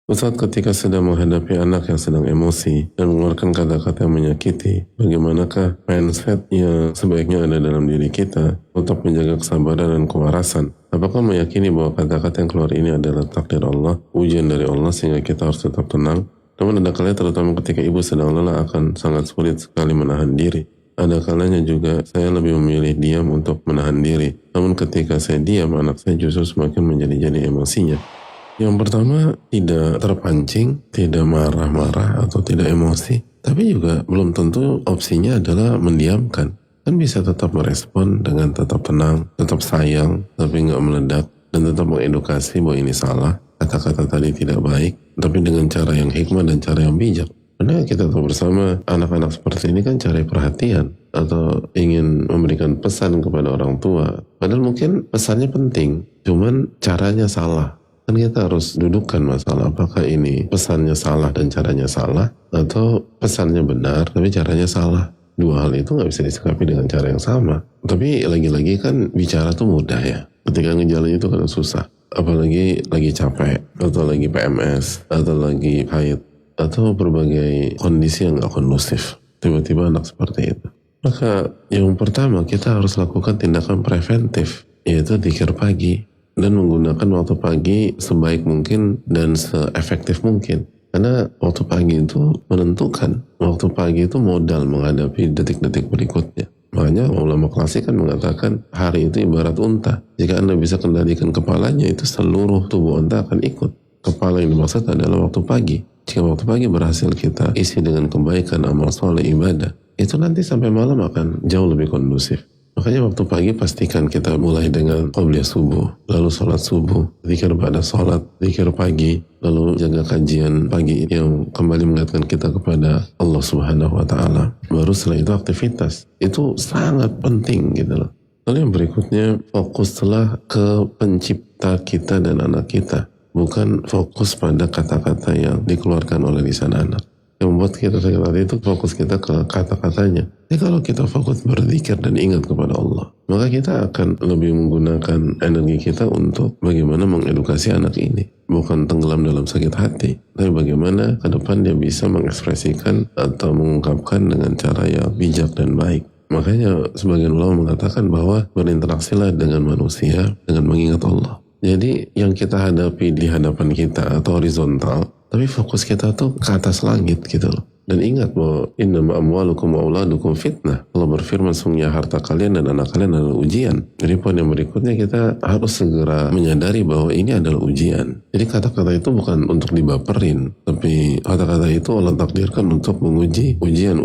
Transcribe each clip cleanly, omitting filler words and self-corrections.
Ustadz, ketika sedang menghadapi anak yang sedang emosi dan mengeluarkan kata-kata yang menyakiti, bagaimanakah mindset yang sebaiknya ada dalam diri kita untuk menjaga kesabaran dan kewarasan? Apakah meyakini bahwa kata-kata yang keluar ini adalah takdir Allah, ujian dari Allah, sehingga kita harus tetap tenang? Namun ada kalanya, terutama ketika ibu sedang lelah, akan sangat sulit sekali menahan diri. Ada kalanya juga saya lebih memilih diam untuk menahan diri. Namun ketika saya diam, anak saya justru semakin menjadi emosinya. Yang pertama, tidak terpancing, tidak marah-marah atau tidak emosi. Tapi juga belum tentu opsinya adalah mendiamkan. Kan bisa tetap merespon dengan tetap tenang, tetap sayang, tapi nggak meledak, dan tetap mengedukasi bahwa ini salah, kata-kata tadi tidak baik, tapi dengan cara yang hikmah dan cara yang bijak. Karena kita tahu bersama, anak-anak seperti ini kan cari perhatian atau ingin memberikan pesan kepada orang tua. Padahal mungkin pesannya penting, cuman caranya salah. Kan kita harus dudukkan masalah, apakah ini pesannya salah dan caranya salah, atau pesannya benar tapi caranya salah. Dua hal itu nggak bisa disikapi dengan cara yang sama. Tapi lagi-lagi kan bicara tuh mudah ya, ketika ngejalan itu kan susah. Apalagi lagi capek, atau lagi PMS, atau lagi haid, atau berbagai kondisi yang nggak kondusif. Tiba-tiba anak seperti itu. Maka yang pertama kita harus lakukan tindakan preventif, yaitu dzikir pagi. Dan menggunakan waktu pagi sebaik mungkin dan seefektif mungkin. Karena waktu pagi itu menentukan. Waktu pagi itu modal menghadapi detik-detik berikutnya. Makanya ulama klasik kan mengatakan hari itu ibarat unta. Jika Anda bisa kendalikan kepalanya, itu seluruh tubuh unta akan ikut. Kepala yang dimaksud adalah waktu pagi. Jika waktu pagi berhasil kita isi dengan kebaikan, amal soleh, ibadah, itu nanti sampai malam akan jauh lebih kondusif. Makanya waktu pagi pastikan kita mulai dengan qabliyah subuh, lalu sholat subuh, zikir pada sholat, zikir pagi, lalu jaga kajian pagi yang kembali mengingatkan kita kepada Allah Subhanahu wa Ta'ala. Baru setelah itu aktivitas. Itu sangat penting gitu loh. Lalu yang berikutnya, fokuslah ke pencipta kita dan anak kita, bukan fokus pada kata-kata yang dikeluarkan oleh lisan anak. Yang membuat kita sakit hati itu fokus kita ke kata-katanya. Jadi kalau kita fokus berzikir dan ingat kepada Allah, maka kita akan lebih menggunakan energi kita untuk bagaimana mengedukasi anak ini. Bukan tenggelam dalam sakit hati, tapi bagaimana ke depan dia bisa mengekspresikan atau mengungkapkan dengan cara yang bijak dan baik. Makanya sebagian ulama mengatakan bahwa berinteraksilah dengan manusia dengan mengingat Allah. Jadi yang kita hadapi di hadapan kita atau horizontal, tapi fokus kita tuh ke atas langit gitu loh. Dan ingat bahwa innama amwalukum wa auladukum fitnah. Allah berfirman, sungguhnya harta kalian dan anak kalian adalah ujian. Jadi poin yang berikutnya, kita harus segera menyadari bahwa ini adalah ujian. Jadi kata-kata itu bukan untuk dibaperin, tapi kata-kata itu Allah takdirkan untuk menguji ujian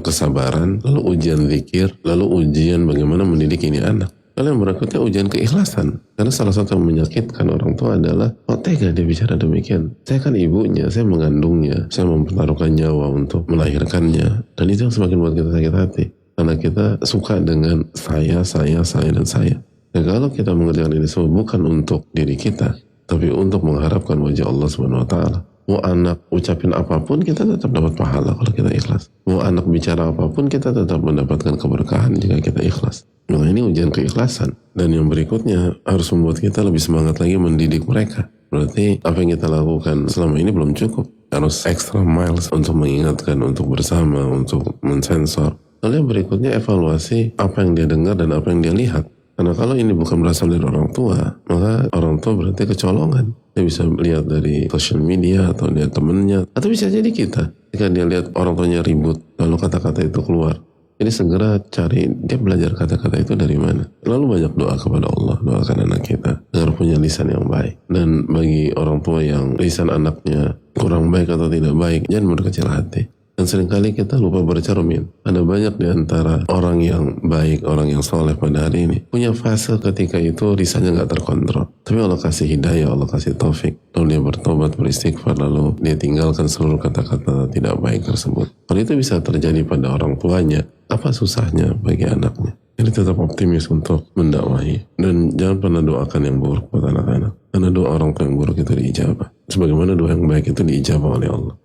kesabaran, lalu ujian zikir, lalu ujian bagaimana mendidik ini anak. Lalu yang berikutnya ujian keikhlasan. Karena salah satu yang menyakitkan orang tua adalah, kok tega dia bicara demikian? Saya kan ibunya, saya mengandungnya, saya mempertaruhkan nyawa untuk melahirkannya. Dan itu yang semakin buat kita sakit hati. Karena kita suka dengan saya, dan saya. Dan kalau kita mengerjakan ini semua bukan untuk diri kita, tapi untuk mengharapkan wajah Allah Subhanahu wa Ta'ala. Mau anak ucapin apapun, kita tetap dapat pahala kalau kita ikhlas. Mau anak bicara apapun, kita tetap mendapatkan keberkahan jika kita ikhlas. Nah, ini ujian keikhlasan. Dan yang berikutnya harus membuat kita lebih semangat lagi mendidik mereka. Berarti apa yang kita lakukan selama ini belum cukup. Harus extra miles untuk mengingatkan, untuk bersama, untuk mensensor. Lalu yang berikutnya evaluasi apa yang dia dengar dan apa yang dia lihat. Karena kalau ini bukan berasal dari orang tua, maka orang tua berarti kecolongan. Dia bisa lihat dari social media atau lihat temennya, atau bisa jadi kita. Jika dia lihat orang tuanya ribut, lalu kata-kata itu keluar. Jadi segera cari dia belajar kata-kata itu dari mana. Lalu banyak doa kepada Allah, doakan anak kita agar punya lisan yang baik. Dan bagi orang tua yang lisan anaknya kurang baik atau tidak baik, jangan berkecil hati. Dan seringkali kita lupa bercermin. Ada banyak di antara orang yang baik, orang yang soleh pada hari ini punya fase ketika itu lisannya gak terkontrol. Tapi Allah kasih hidayah, Allah kasih taufik. Lalu dia bertobat, beristighfar, lalu dia tinggalkan seluruh kata-kata tidak baik tersebut. Kalau itu bisa terjadi pada orang tuanya, apa susahnya bagi anaknya? Jadi tetap optimis untuk mendakwahi. Dan jangan pernah doakan yang buruk buat anak-anak. Karena doa orang tua yang buruk itu diijabah. Sebagaimana doa yang baik itu diijabah oleh Allah.